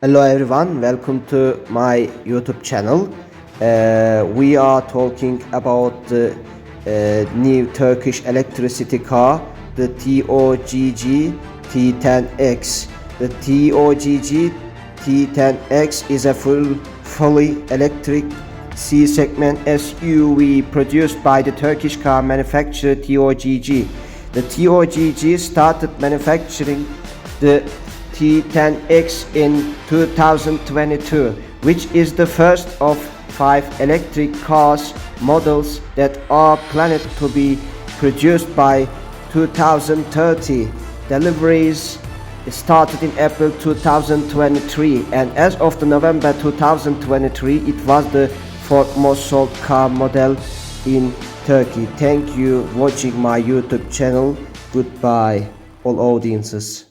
Hello everyone, welcome to my YouTube channel. We are talking about the new Turkish electricity car, the TOGG T10X. The TOGG T10X is a fully electric C-segment SUV produced by the Turkish car manufacturer TOGG. The TOGG started manufacturing the T10X in 2022, which is the first of 5 electric cars models that are planned to be produced by 2030. Deliveries started in April 2023, and as of the November 2023, it was the fourth most sold car model in Turkey. Thank you for watching my YouTube channel. Goodbye all audiences.